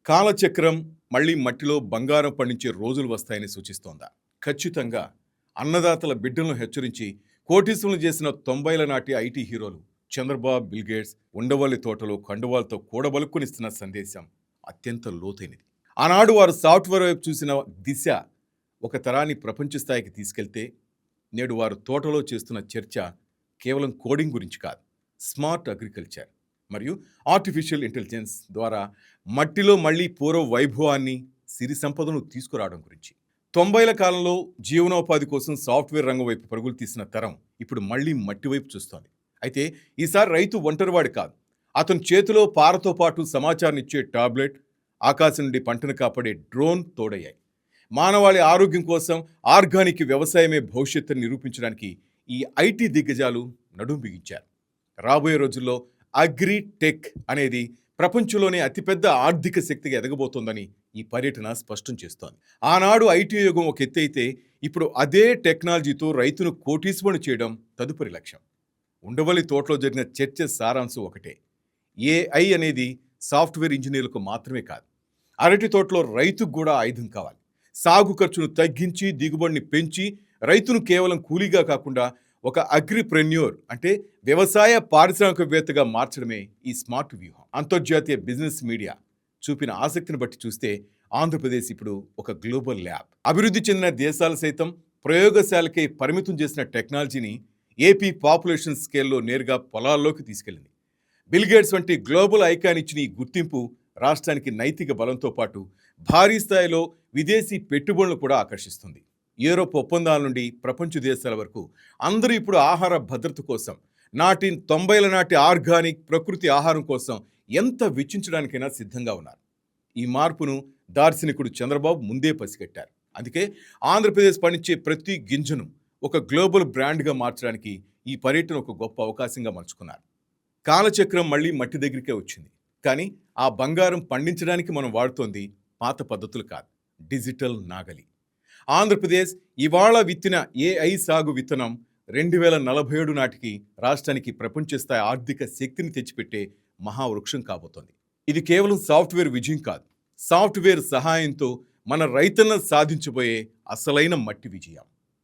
కాలచక్రం మళ్ళీ మట్టిలో బంగారం పండించే రోజులు వస్తాయని సూచిస్తోందా? ఖచ్చితంగా. అన్నదాతల బిడ్డలను హెచ్చరించి కోటీశ్వరులు చేసిన 90ల నాటి ఐటీ హీరోలు చంద్రబాబు, బిల్ గేట్స్ ఉండవల్లి తోటలో కండువాలతో కూడబలుక్కునిస్తున్న సందేశం అత్యంత లోతైనది. ఆనాడు వారు సాఫ్ట్‌వేర్ వైపు చూసిన దిశ ఒక తరాన్ని ప్రపంచ స్థాయికి తీసుకెళ్తే, నేడు వారు తోటలో చేస్తున్న చర్చ కేవలం కోడింగ్ గురించి కాదు. స్మార్ట్ అగ్రికల్చర్ మరియు ఆర్టిఫిషియల్ ఇంటెలిజెన్స్ ద్వారా మట్టిలో మళ్ళీ పూర్వ వైభవాన్ని, సిరి సంపదను తీసుకురావడం గురించి. 90ల కాలంలో జీవనోపాధి కోసం సాఫ్ట్‌వేర్ రంగం వైపు పరుగులు తీసిన తరం ఇప్పుడు మళ్ళీ మట్టి వైపు చూస్తోంది. అయితే ఈసారి రైతు ఒంటరివాడు కాదు. అతని చేతిలో పారతో పాటు సమాచారం ఇచ్చే టాబ్లెట్, ఆకాశం నుండి పంటను కాపాడే డ్రోన్ తోడయ్యాయి. మానవాళి ఆరోగ్యం కోసం ఆర్గానిక్ వ్యవసాయమే భవిష్యత్తును నిరూపించడానికి ఈ ఐటీ దిగ్గజాలు నడుం బిగించారు. రాబోయే రోజుల్లో అగ్రి టెక్ అనేది ప్రపంచంలోనే అతిపెద్ద ఆర్థిక శక్తిగా ఎదగబోతోందని ఈ పర్యటన స్పష్టం చేస్తోంది. ఆనాడు ఐటీ యుగం ఒక ఎత్తైతే ఇప్పుడు అదే టెక్నాలజీతో రైతును కోటీశ్వరుని చేయడం తదుపరి లక్ష్యం. ఉండవల్లి తోటలో జరిగిన చర్చ సారాంశం ఒకటే. ఏఐ అనేది సాఫ్ట్‌వేర్ ఇంజనీర్లకు మాత్రమే కాదు, అరటి తోటలో రైతుకు కూడా ఆయుధం కావాలి. సాగు ఖర్చును తగ్గించి దిగుబడిని పెంచి రైతును కేవలం కూలీగా కాకుండా ఒక అగ్రిప్రెన్యూర్ అంటే వ్యవసాయ పారిశ్రామికవేత్తగా మార్చడమే ఈ స్మార్ట్ వ్యూహం. అంతర్జాతీయ బిజినెస్ మీడియా చూపిన ఆసక్తిని బట్టి చూస్తే ఆంధ్రప్రదేశ్ ఇప్పుడు ఒక గ్లోబల్ ల్యాబ్. అభివృద్ధి చెందిన దేశాలు సైతం ప్రయోగశాలకే పరిమితం చేసిన టెక్నాలజీని ఏపీ పాపులేషన్ స్కేల్లో నేరుగా పొలాల్లోకి తీసుకెళ్లింది. బిల్ గేట్స్ వంటి గ్లోబల్ ఐకాన్ ఇచ్చిన ఈ గుర్తింపు రాష్ట్రానికి నైతిక బలంతో పాటు భారీ స్థాయిలో విదేశీ పెట్టుబడులను కూడా ఆకర్షిస్తుంది. యూరోప్ ఒప్పందాల నుండి ప్రపంచ దేశాల వరకు అందరూ ఇప్పుడు ఆహార భద్రత కోసం, 90ల నాటి ఆర్గానిక్ ప్రకృతి ఆహారం కోసం ఎంత వెచ్చించడానికైనా సిద్ధంగా ఉన్నారు. ఈ మార్పును దార్శనికుడు చంద్రబాబు ముందే పసిగట్టారు. అందుకే ఆంధ్రప్రదేశ్ పండించే ప్రతి గింజను ఒక గ్లోబల్ బ్రాండ్గా మార్చడానికి ఈ పర్యటన ఒక గొప్ప అవకాశంగా మలుచుకున్నారు. కాలచక్రం మళ్ళీ మట్టి దగ్గరికే వచ్చింది. కానీ ఆ బంగారం పండించడానికి మనం వాడుతోంది పాత పద్ధతులు కాదు, డిజిటల్ నాగలి. ఆంధ్రప్రదేశ్ ఇవాళ విత్తిన ఏఐ సాగు విత్తనం 2047 నాటికి రాష్ట్రానికి ప్రపంచ స్థాయి ఆర్థిక శక్తిని తెచ్చిపెట్టే మహావృక్షం కాబోతోంది. ఇది కేవలం సాఫ్ట్‌వేర్ విజయం కాదు, సాఫ్ట్‌వేర్ సహాయంతో మన రైతన్న సాధించబోయే అసలైన మట్టి విజయం.